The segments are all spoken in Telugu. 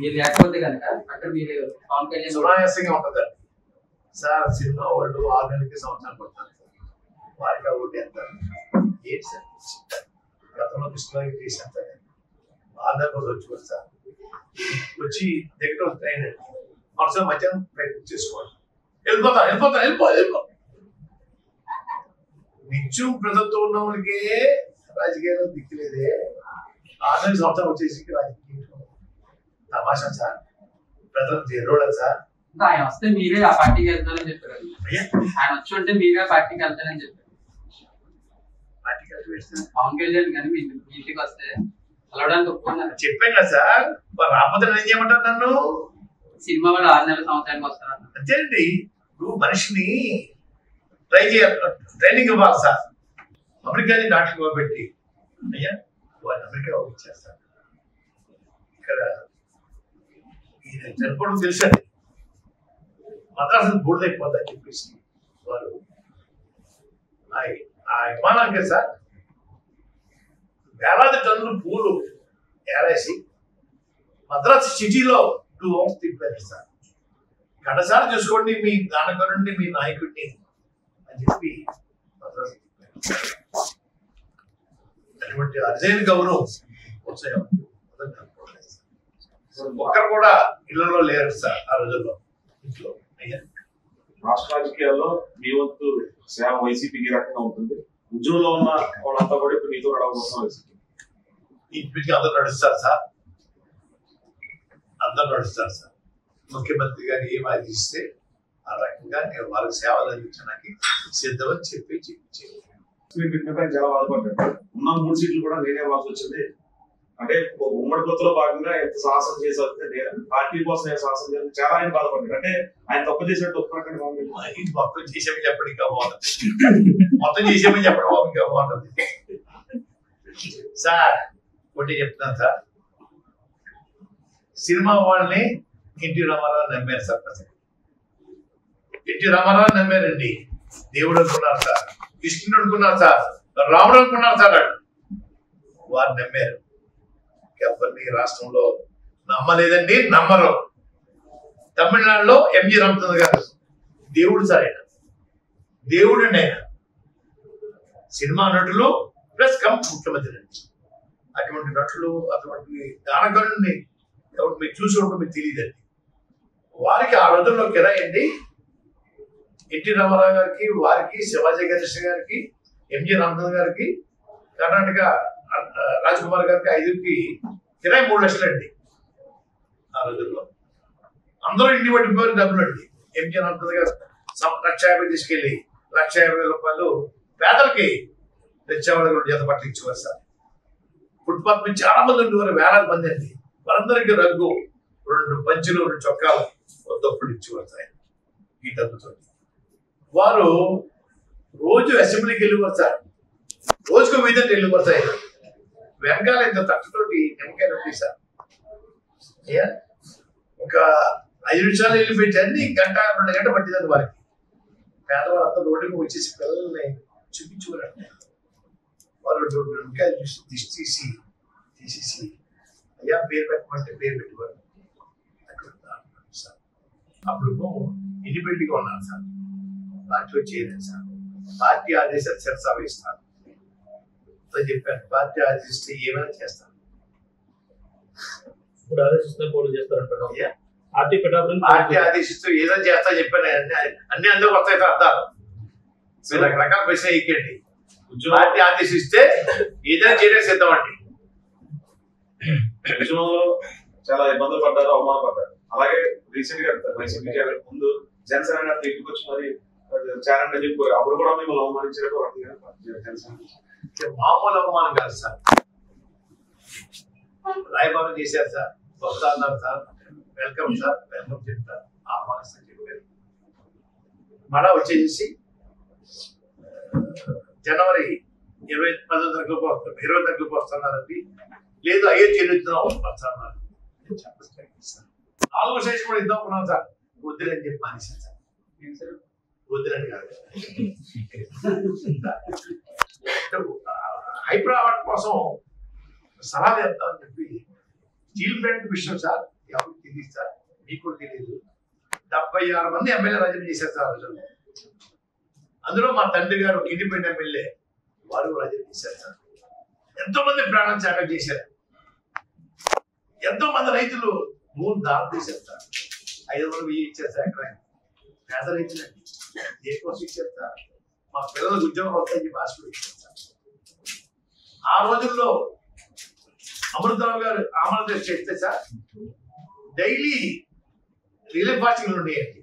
మీరు లేకపోతే కనుక అక్కడ మీరు పవన్ కళ్యాణ్ సునాయాసంగా ఉంటుందండి సార్. సినిమా వాళ్ళు 6 నెలలకి సంవత్సరాలు పడతారు వారికి ఒకటి ఎంత ఏంటి సార్ గతంలో కృష్ణకి తీసేంత 6 నెలల రోజు వచ్చి సార్ వచ్చి దగ్గర ట్రైన్ మరుసటి మధ్యాహ్నం ట్రైన్ చేసుకోవాలి వెళ్ళిపో నిత్యం ప్రజలతో ఉన్న వాళ్ళకే రాజకీయాలు దిక్కులేదే 6 నెలల సంవత్సరం వచ్చేసి రాజకీయం తమాషా సార్. ప్రజలు చేరుకోవడం సార్. ఆయన వస్తే మీరే ఆ పార్టీకి వెళ్తానని చెప్పారు. ఆయన వచ్చి ఉంటే మీరే ఆ పార్టీకి వెళ్తానని చెప్పారు. పవన్ కళ్యాణ్ కానీ మీ ఇంటికి వస్తే కలవడానికి ఒప్పుకున్నారు. చెప్పాను కదా సార్. రాకపోతే ఏం చేయమంటారు నన్ను? సినిమా వాళ్ళు 6 నెలల సంవత్సరానికి వస్తారు అంతేండి. ఇప్పుడు మనిషిని ట్రై చేయాలి, ట్రైనింగ్ ఇవ్వాలి సార్. అమెరికాని నాటికి పెట్టి అయ్యా వాళ్ళు అమెరికా ఇచ్చేస్తారు. ఇక్కడ ఈయన చనిపోవడం తెలుసండి. మద్రాసు బూడిదైపోతాయని చెప్పేసి వారు ఆ విమానానికి సార్ వేలాది టన్నులు పూలు ఏరేసి మద్రాసు సిటీలో 2 అవర్స్ తిప్పారు సార్. గడసారి చూసుకోండి మీ దానకరుణ్ణి మీ నాయకుడిని అని చెప్పి మద్రాసు తిప్పారు. అటువంటి అర్జైన గౌరవం ఉత్సవం ఒక్కరు కూడా ఇళ్లలో లేరు సార్ ఆ రోజుల్లో. ఇంట్లో రాష్ట్ర రాజకీయాల్లో మీ వంతు సేవ వైసీపీకి రకంగా ఉంటుంది. ఉద్యోగంలో ఉన్న వాళ్ళంతా కూడా ఇప్పుడు మీతో నడవబోతున్న వైసీపీ ఇంటికి అందరూ నడుస్తారు సార్. అందరూ నడుస్తారు సార్. ముఖ్యమంత్రి గారు ఏం ఆదేశిస్తే ఆ రకంగా నేను వాళ్ళకి సేవలు అందించడానికి సిద్ధమని చెప్పి చాలా బాధపడ్డారు. ఉన్న 3 సీట్లు కూడా నేనే ఇవ్వాల్సి వచ్చింది. అంటే ఉమ్మడి పొత్తులో భాగంగా ఎంత సాహసం చేసి వస్తే పార్టీ కోసం ఏం సాహసం చేయాలి చాలా ఆయన బాధపడ్డారు. అంటే ఆయన తప్పు చేసినట్టు ఒప్పుకోవడానికి మొత్తం చేసేమని చెప్పడం ఇంకా బాగుంటుంది. మొత్తం చేసేమని చెప్పడం ఇంకా బాగుంటుంది సార్. ఒకటి చెప్తున్నాను సార్. సినిమా వాళ్ళని ఎన్టీ రామారావు నమ్మారు సార్. ఎన్టీ రామారావు నమ్మారండి. దేవుడు అనుకున్నారు సార్, కృష్ణుడు అనుకున్నారు సార్, రాముడు అనుకున్నారు సార్. వారు నమ్మారు. ఎవరిని రాష్ట్రంలో నమ్మలేదండి, నమ్మరు. తమిళనాడులో ఎంజి రామచంద్ర గారు దేవుడు సార్. ఆయన దేవుడు అండి. ఆయన సినిమా నటులు ప్లస్ ముఖ్యమంత్రి అండి. అటువంటి నటులు అటువంటి దానకరుణ్ణి ఎవరు మీరు చూసి ఉంటే మీకు తెలియదండి. వారికి ఆ రోజుల్లో కిరాయండి ఎన్టీ రామారావు గారికి, వారికి, శివాజీ గణేష్ గారికి, ఎంజి రామచంద్ర గారికి, కర్ణాటక రాజ్కుమార్ గారికి 5కి కిరాయి 3 లక్షలు అండి. ఆ రోజుల్లో అందరూ ఇంటి పట్టిపోయిన డబ్బులు అండి. ఎంజి రామచంద్ర గారు 1,50,000 తీసుకెళ్ళి 1,50,000 పేదలకి తెచ్చేవాళ్ళు జత పట్ల ఇచ్చేవారు సార్. ఫుట్పాత్ మీద చాలా మంది ఉండేవారు, వేలాది మంది అండి. వారందరికీ రగ్గు, 2 పంచులు, 2 చొక్కాలు డబ్బులు ఇచ్చేవారు సార్. ఈ డబ్బుతో వారు రోజు అసెంబ్లీకి వెళ్ళిపోతారు సార్. రోజుకు విధంగా వెళ్ళిపోతాయి. వెనకాల ఇంత తట్టుతోటి నిమ్మకాయలు ఉంటాయి సార్. ఒక 5 నిమిషాలు వెళ్ళి పెట్టండి, 1 గంట 2 గంటలు పట్టిందండి వారికి. పేదవాళ్ళంతా రోడ్డుకి వచ్చేసి పిల్లల్ని చూపించుకున్నాడు. వాళ్ళు 2 నిమ్మకాయలు చూసి తీసేసి అయ్యా పేరు పెట్టమంటే పేరు పెట్టుకోండి సార్. అప్పుడు ఇండిపెండెంట్గా ఉన్నాను సార్. పార్టీలో చేయలేదు సార్. పార్టీ ఆదేశాలు శిరసావహిస్తాను చెప్పాను. పార్టీ ఆదేశిస్తే ఏమైనా చేస్తాను. ఇప్పుడు ఆదేశిస్తే పోటీ చేస్తారంటారు. పార్టీ ఆదేశిస్తూ ఏదో చేస్తా చెప్పాను. అన్ని అందులో వస్తాయి సార్. అర్థాలు మీరు రకరకాల ప్రశ్న ఎక్కండి. పార్టీ ఆదేశిస్తే ఏదైనా చేయడానికి సిద్ధం అండి. ఉద్యమంలో చాలా ఇబ్బందులు పడ్డారు, అవమానపడ్డారు. అలాగే రీసెంట్ గా వైసీపీ ముందు జనసేన ఇంటికి వచ్చి మరి ఛాలెంజ్ అని చెప్పి అప్పుడు కూడా మిమ్మల్ని అవమానించినట్టు జనసేన మామూలు అవమానం కాదు సార్. రాయబారం చేశారు సార్. వస్తా అన్నారు సార్. వెల్కమ్ సార్, వెల్కమ్ చెప్తారు. ఆహ్వానిస్తాను చెప్పారు. మళ్ళా వచ్చేసి జనవరి 20 తగ్గుకు వస్తాం, 20 తగ్గుకు వస్తున్నారండి. లేదు అయ్యే చెల్లుతున్నాం వస్తున్నారు. 4వ సైజు కూడా ఇద్దాం అనుకున్నాం సార్. వద్దులని చెప్పి మానేశాను సార్. వద్దులని కాదు, హైదరాబాద్ కోసం సలహా చేస్తామని చెప్పి స్టీల్ ప్లాంట్ విషయం సార్ ఎవరికి తెలియదు సార్, మీకు కూడా తెలియదు. 76 మంది ఎమ్మెల్యే రాజీనామా చేశారు సార్ రోజుల్లో. అందులో మా తండ్రి గారు ఇండిపెండెంట్ ఎమ్మెల్యే, వారు రాజీనామా చేశారు సార్. ఎంతో మంది ప్రాణం త్యాగం చేశారు. ఎంతో మంది రైతులు భూమి దానం చేశారు సార్. 500 వెయ్యి ఇచ్చారు సార్. ఎక్కడ పేద రైతులండి ఏ కోసం ఇచ్చారు సార్? మా పిల్లలకు ఉద్యోగం వస్తాయని ఆశలు ఇచ్చారు సార్. ఆ రోజుల్లో అమృతరావు గారు ఆమరణ చేస్తే సార్ డైలీ రిలీఫ్ వాచింగ్లు ఉండేయండి.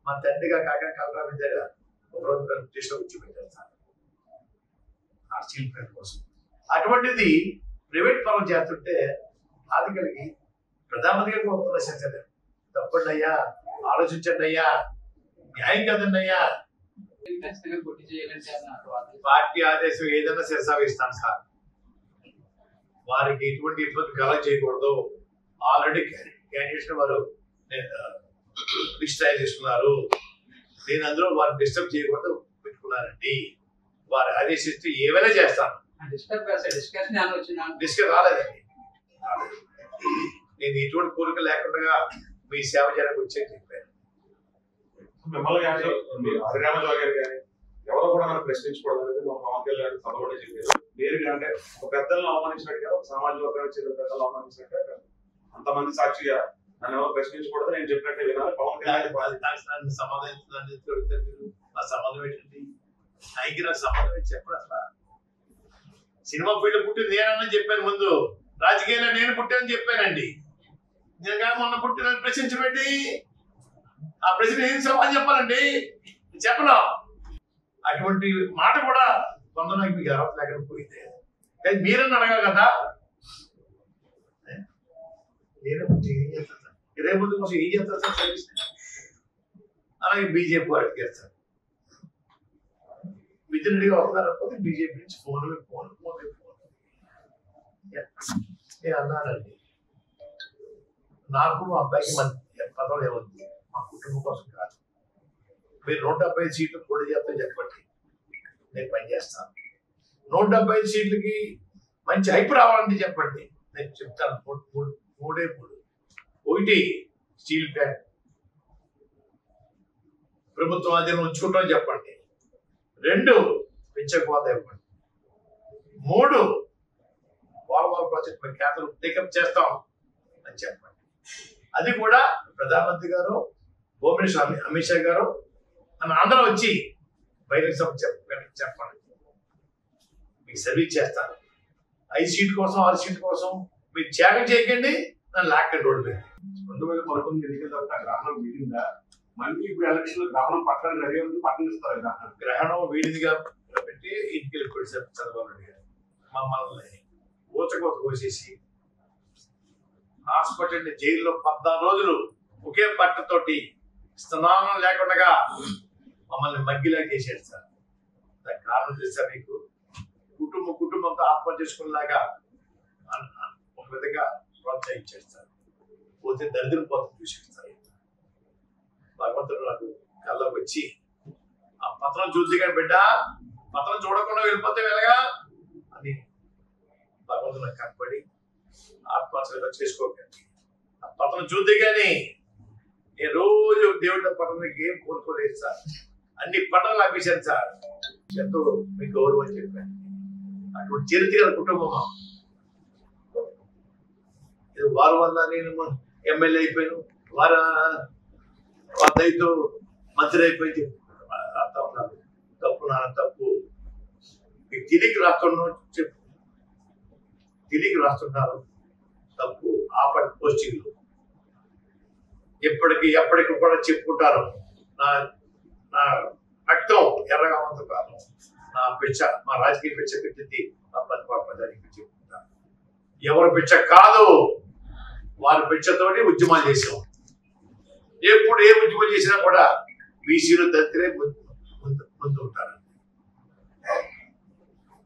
మా తండ్రి గారు కాక కలరా దగ్గర ఒక రోజు చేసిన వచ్చి పెట్టారు సార్ ఆ స్టీల్ ప్లాంట్ కోసం. అటువంటిది ప్రైవేట్ పనులు చేస్తుంటే బాధ కలిగి ప్రధానమంత్రి గారు కూడా ప్రశ్నించారు, తప్పండి అయ్యా, ఆలోచించండి అయ్యా, న్యాయం కదండి అయ్యా. ఖచ్చితంగా పోటీ చేయాలంటే అన్నారు. పార్టీ ఆదేశం ఏదైనా శిరసావిస్తాను సార్. వారికి ఎటువంటి ఇబ్బంది కలగ చేయకూడదు. ఆల్రెడీ క్యాండిడేట్స్ వారు లిస్ట్ తయారు చేసుకున్నారు. నేను అందులో వారిని డిస్టర్బ్ చేయకూడదు పెట్టుకున్నానండి. వారు ఆదేశిస్తూ ఏమైనా చేస్తాను. డిస్కస్ రాలేదండి. నేను ఎటువంటి కోరిక లేకుండా మీ సేవ చేయడానికి వచ్చే చెప్పాను. మిమ్మల్ని హరిరామ జోగారు గారి ఎవరో కూడా నన్ను ప్రశ్నించకూడదు మా పవన్ కళ్యాణ్ సభలో చెప్పారు. మీరు అంటే ఒక పెద్దలను అవమానించినట్టుగా, ఒక సామాజిక వర్గానికి చెందిన పెద్దలు అవమానించినట్టుగా అంతమంది సాక్షిగా నన్ను ఎవరు ప్రశ్నించకూడదు, నేను చెప్పినట్టే వినాలి. పవన్ కళ్యాణ్ సమాధానం ఆ సంబంధం ఏంటండి? ఆయనకి నాకు సంబంధం ఏంటి చెప్పడు అసలు. సినిమా ఫీల్డ్ పుట్టింది నేనన్నా చెప్పాను, ముందు రాజకీయాల్లో నేను పుట్టానని చెప్పానండి. నేను కానీ మొన్న పుట్టిన ప్రశ్నించబెట్టి ఆ ప్రశ్న ఏం సమాధానం చెప్పాలండి? చెప్పను. అటువంటి మాట కూడా కొందరికి మీకు అర్హత లేకుండా పోయింది. కానీ మీరన్నా అడగాలి కదా. నేను ఏం చేస్తాను సార్, రేపు ముందు కోసం ఏం చేస్తారు సార్ సర్వీస్. అలాగే బీజేపీ వారికి చేస్తారు. విజయనడిగా వస్తున్నారకపోతే బీజేపీ నుంచి ఫోన్ నేను అన్నానండి, నాకు మా అబ్బాయికి మంచి పదవులు ఏమవుతుంది, మా కుటుంబం కోసం కాదు. మీరు 175 సీట్లు పోటీ చేస్తే చెప్పండి, నేను పనిచేస్తాను. 175 సీట్లకి మంచి హైప్ రావాలంటే చెప్పండి, నేను చెప్తాను. మూడే 3. 1 స్టీల్ ప్లాంట్ ప్రభుత్వం ఆధీనం ఉంచుకుంటామని చెప్పండి. 2 పెంచకపోతే ఇవ్వండి. 3 పోలవరం ప్రాజెక్ట్ మేము కేంద్రం టేకప్ చేస్తాం అని చెప్పండి. అది కూడా ప్రధానమంత్రి గారు, హోమ్ మినిస్టర్ అమిత్ షా గారు అని అందరూ వచ్చి బహిరంగ సభ చెప్పండి. మీకు సర్వీస్ చేస్తాను. 5 సీట్ల కోసం 6 సీట్ల కోసం మీరు త్యాగం చేయకండి, నన్ను లాక్కండి రోడ్డు మీద. 2011 ఎన్నికల తర్వాత గ్రహణం వీడిందా? మళ్ళీ ఇప్పుడు ఎలక్షన్ గ్రహణం పక్కన పక్కన ఇస్తారు. గ్రహణం వీడిదిగా పెట్టి ఇంటికి వెళ్ళిపోయి సార్ చంద్రబాబు నాయుడు గారు మమ్మల్ని ఊచకోత కోసేసి హాస్పిటల్ జైల్లో 14 రోజులు ఒకే బట్టతోటి స్నానం లేకుండా మమ్మల్ని మగ్గిలా చేశాడు సార్. దానికి కారణం తెలుసా మీకు? కుటుంబంతో ఆత్మహత్య చేసుకునేలాగా ఒక విధంగా ప్రోత్సహించాడు సార్. పోతే దరిద్రం పోతే చూసాడు సార్. భగవంతుడు నాకు కళ్ళకు వచ్చి ఆ పత్రం చూద్ది కానీ బిడ్డ, పత్రం చూడకుండా వెళ్ళిపోతే వెళ్ళగా అని భగవంతుడు నాకు కనపడి ఆత్మహత్య చేసుకోకండి, ఆ పత్రం చూద్ది కానీ నేను రోజు దేవుడి పట్టణానికి ఏం కోరుకోలేదు సార్. అన్ని పట్టణాలు ఆపేశాను సార్. ఎంతో మీ గౌరవం అని చెప్పాను. అటువంటి చరిత్ర గల కుటుంబం. వారి వల్ల నేను ఎమ్మెల్యే అయిపోయాను, వారి దయతో మంత్రి అయిపోయింది. తప్పు నా తప్పు. మీకు తెలియక రాస్తున్నారు తప్పు. ఆపటి పోస్టింగ్లు ఎప్పటికి కూడా చెప్పుకుంటారు. నా రక్తం ఎర్రగా ఉంది కాదు, నా పిచ్చ, మా రాజకీయ పిచ్చ పెట్టింది మా ప్రధానికి చెప్పుకుంటారు. ఎవరు పిచ్చ కాదు, వారి పిచ్చతోటి ఉద్యమాలు చేసాం. ఎప్పుడు ఏ ఉద్యమం చేసినా కూడా బీసీలు దత్తరే ముందు ఉంటారు.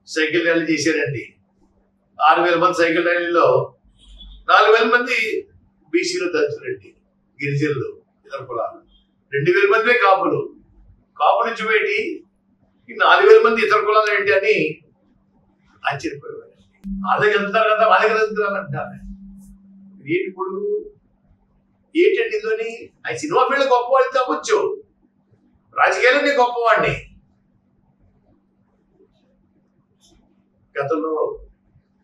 సైకిల్ ర్యాలీ చేశారండి. 6,000 మంది సైకిల్ ర్యాలీలో 4,000 మంది బీసీలు దళితులండి, గిరిజనులు, ఇతర కులాలు. 2,000 మందే కాపులు. కాపు నుంచి బయటి 4,000 మంది ఇతర కులాలు ఏంటి అని ఆశ్చర్యపోయేవారు. అదే వెళ్తారు కదా, వాళ్ళకి వెళ్తారు అంటారు. ఏంటి ఇప్పుడు ఎందుకని ఆయన సినిమా ఫీల్డ్ గొప్పవాడిని తవ్వచ్చు, రాజకీయాలు నేను గొప్పవాడిని. గతంలో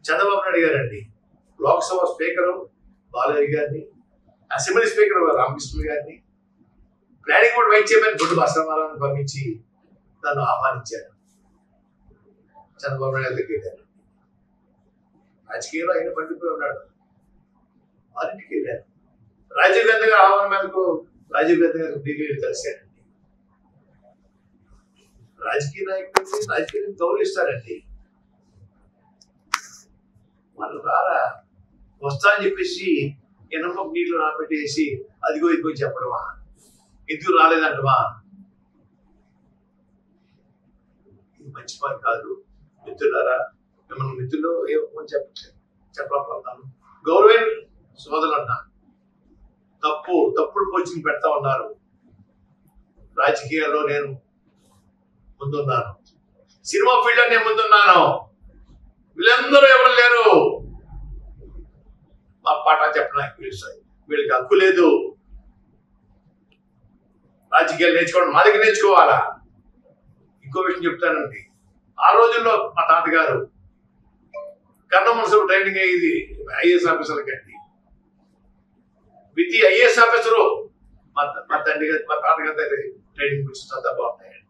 చంద్రబాబు నాయుడు గారండి లోక్సభ స్పీకరు బాలయ్య గారిని, అసెంబ్లీ స్పీకర్ రామకృష్ణ గారిని, ప్లానింగ్ బోర్డు వైస్ చైర్మన్ బొడ్డు భాస్కరరావుని పంపించి నన్ను ఆహ్వానించారు. చంద్రబాబు నాయుడు దగ్గరికి వెళ్ళారు. రాజకీయంలో ఆయన పండిపోయి ఉన్నాడు. వారింటికి వెళ్ళారు. రాజీవ్ గాంధీ గారు ఆహ్వానం మేరకు రాజీవ్ గాంధీ గారు ఢిల్లీ కలిశారండి. రాజకీయ నాయకుడిని రాజకీయాన్ని గౌరవిస్తారండి. వాళ్ళు రారా వస్తా అని చెప్పేసి ఎనప నీటిలో నాపెట్టేసి అదిగో ఇదిగో చెప్పడమా, ఎందుకు రాలేదంటమా, ఇది మంచి పని కాదు. మిత్రులారా, మిమ్మల్ని మిత్రులు ఏమో చెప్పాలనుకుంటాను. గౌరవం సోదరులు అన్నా తప్పుడు కోచింగ్ పెడతా ఉన్నారు. రాజకీయాల్లో నేను ముందున్నాను, సినిమా ఫీల్డ్ లో నేను ముందున్నాను. వీళ్ళందరూ ఎవరు లేరు మా పాట చెప్పడానికి. పిలుస్తాయి వీళ్ళకి హక్కు లేదు. రాజకీయాలు నేర్చుకోవడం మా దగ్గర నేర్చుకోవాలా. ఇంకో విషయం చెప్తానండి. ఆ రోజుల్లో మా తాతగారు కర్నూలు మున్సిపల్ ట్రైనింగ్ అయ్యేది ఐఏఎస్ ఆఫీసర్ కండి. విత్ ఐఏఎస్ ఆఫీసరు మా తండ్రి గారు మా తాతగారి ట్రైనింగ్ గురించి చదువుతా బాగున్నాయండి.